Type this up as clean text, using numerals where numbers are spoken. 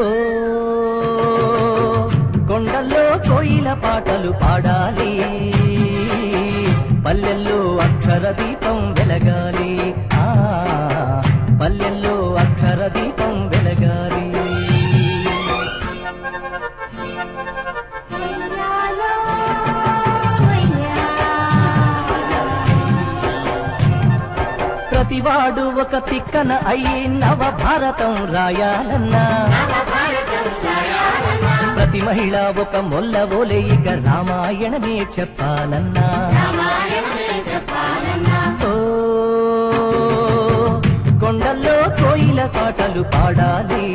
ఓ కొండల్లో కోయిల పాటలు పాడాలి, పల్లెల్లో అక్షర దీపం వెలగాలి, పల్లెల్లో అక్షర దీపం వెలగాలి. ప్రతివాడు ఒక తిక్కన అయి నవ భారతం రాయాలన్నా, ప్రతి మహిళ ఒక మొల్ల ఓలే ఇక రామాయణమే చెప్పాలన్నా. ఓ కొండల్లో కోయిల పాటలు పాడాలి,